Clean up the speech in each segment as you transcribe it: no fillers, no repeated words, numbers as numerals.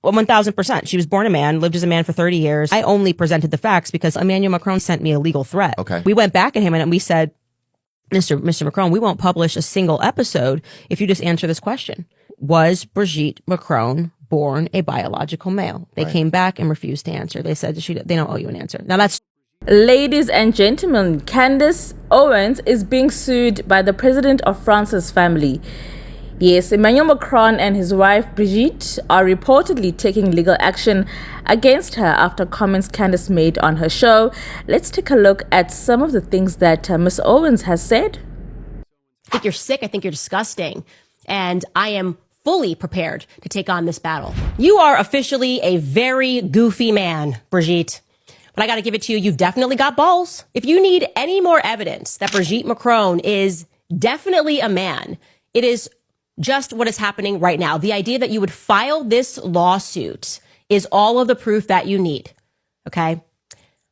Well, 1000%. She was born a man, lived as a man for 30 years. I only presented the facts because Emmanuel Macron sent me a legal threat. Okay. We went back at him and we said, Mr. Macron, we won't publish a single episode if you just answer this question. Was Brigitte Macron born a biological male? They came back and refused to answer. They said they don't owe you an answer. Now that's... Ladies and gentlemen, Candace Owens is being sued by the president of France's family. Yes, Emmanuel Macron and his wife Brigitte are reportedly taking legal action against her after comments Candace made on her show. Let's take a look at some of the things that Miss Owens has said. I think you're sick. I think you're disgusting. And I am fully prepared to take on this battle. You are officially a very goofy man, Brigitte. But I got to give it to you. You've definitely got balls. If you need any more evidence that Brigitte Macron is definitely a man, it is just what is happening right now. The idea that you would file this lawsuit is all of the proof that you need. Okay.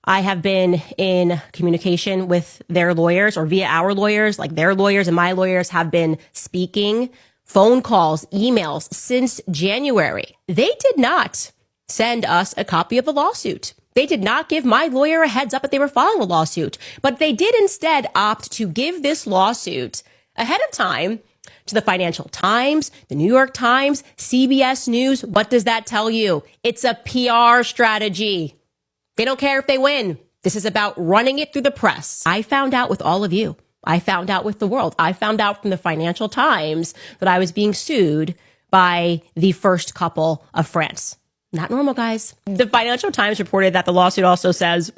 I have been in communication with their lawyers or via our lawyers, like their lawyers and my lawyers have been speaking, phone calls, emails since January. They did not send us a copy of the lawsuit. They did not give my lawyer a heads up that they were filing a lawsuit, but they did instead opt to give this lawsuit ahead of time to the Financial Times, the New York Times, CBS News. What does that tell you? It's a PR strategy. They don't care if they win. This is about running it through the press. I found out with all of you. I found out with the world. I found out from the Financial Times that I was being sued by the first couple of France. Not normal, guys. The Financial Times reported that the lawsuit also says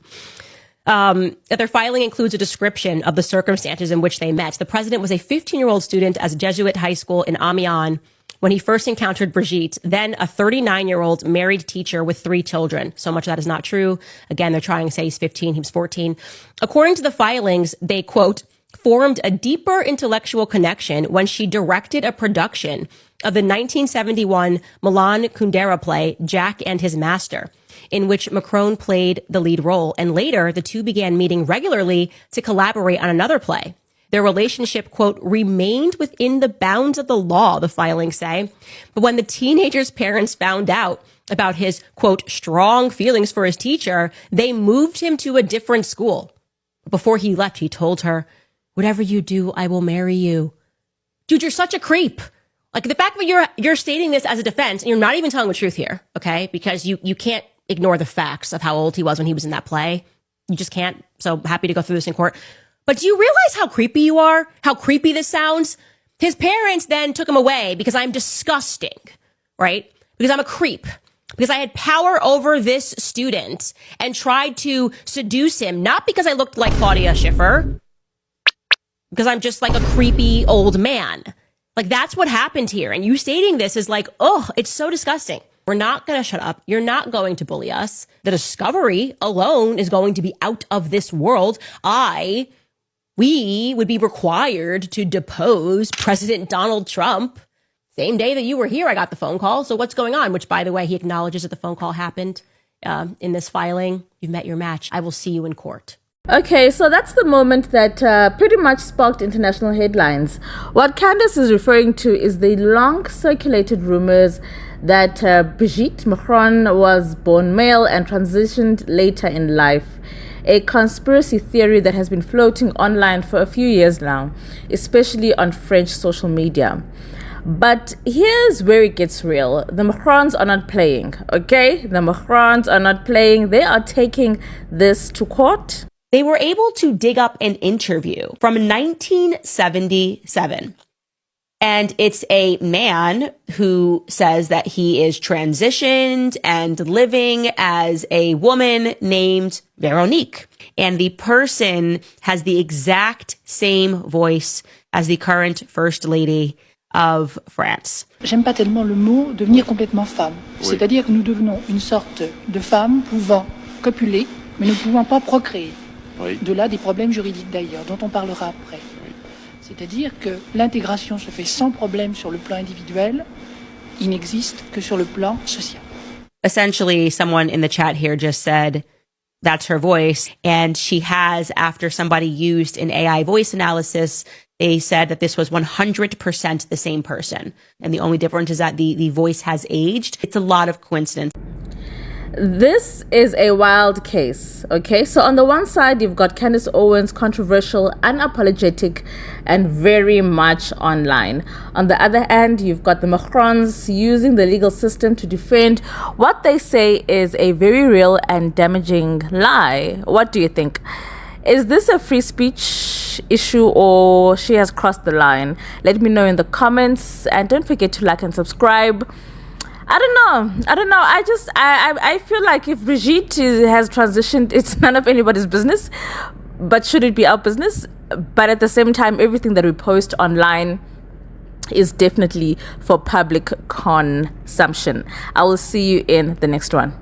that their filing includes a description of the circumstances in which they met. The president was a 15-year-old student at a Jesuit high school in Amiens when he first encountered Brigitte, then a 39-year-old married teacher with 3 children. So much of that is not true. Again, they're trying to say he's 15, he was 14. According to the filings, they, quote, formed a deeper intellectual connection when she directed a production of the 1971 Milan Kundera play, Jack and His Master, in which Macron played the lead role. And later, the two began meeting regularly to collaborate on another play. Their relationship, quote, remained within the bounds of the law, the filings say. But when the teenager's parents found out about his, quote, strong feelings for his teacher, they moved him to a different school. Before he left, he told her, whatever you do, I will marry you. Dude, you're such a creep. Like, the fact that you're stating this as a defense, and you're not even telling the truth here, okay? Because you can't ignore the facts of how old he was when he was in that play. You just can't. So happy to go through this in court. But do you realize how creepy you are? How creepy this sounds? His parents then took him away because I'm disgusting, right? Because I'm a creep. Because I had power over this student and tried to seduce him, not because I looked like Claudia Schiffer, because I'm just like a creepy old man. Like, that's what happened here. And you stating this is like, oh, it's so disgusting. We're not going to shut up. You're not going to bully us. The discovery alone is going to be out of this world. We would be required to depose President Donald Trump. Same day that you were here, I got the phone call. So what's going on? Which, by the way, he acknowledges that the phone call happened in this filing. You've met your match. I will see you in court. Okay, so that's the moment that pretty much sparked international headlines. What Candace is referring to is the long circulated rumors that Brigitte Macron was born male and transitioned later in life. A conspiracy theory that has been floating online for a few years now, especially on French social media. But here's where it gets real. The Macrons are not playing, okay? The Macrons are not playing. They are taking this to court. They were able to dig up an interview from 1977. And it's a man who says that he is transitioned and living as a woman named Veronique. And the person has the exact same voice as the current First Lady of France. J'aime pas tellement le mot devenir complètement femme. Oui. C'est-à-dire que nous devenons une sorte de femme pouvant copuler, mais ne pouvant pas procréer. Oui. De là des problèmes juridiques d'ailleurs, dont on parlera après. Oui. C'est-à-dire que l'intégration se fait sans problème sur le plan individuel, il n'existe que sur le plan social. Essentially, someone in the chat here just said, that's her voice. And she has, after somebody used an AI voice analysis, they said that this was 100% the same person. And the only difference is that the voice has aged. It's a lot of coincidence. This is a wild case, okay? So on the one side, you've got Candace Owens, controversial, unapologetic, and very much online. On the other hand, you've got the Macrons using the legal system to defend what they say is a very real and damaging lie. What do you think? Is this a free speech issue or she has crossed the line? Let me know in the comments, and don't forget to like and subscribe. I don't know. I feel like if Brigitte has transitioned, it's none of anybody's business. But should it be our business? But at the same time, everything that we post online is definitely for public consumption. I will see you in the next one.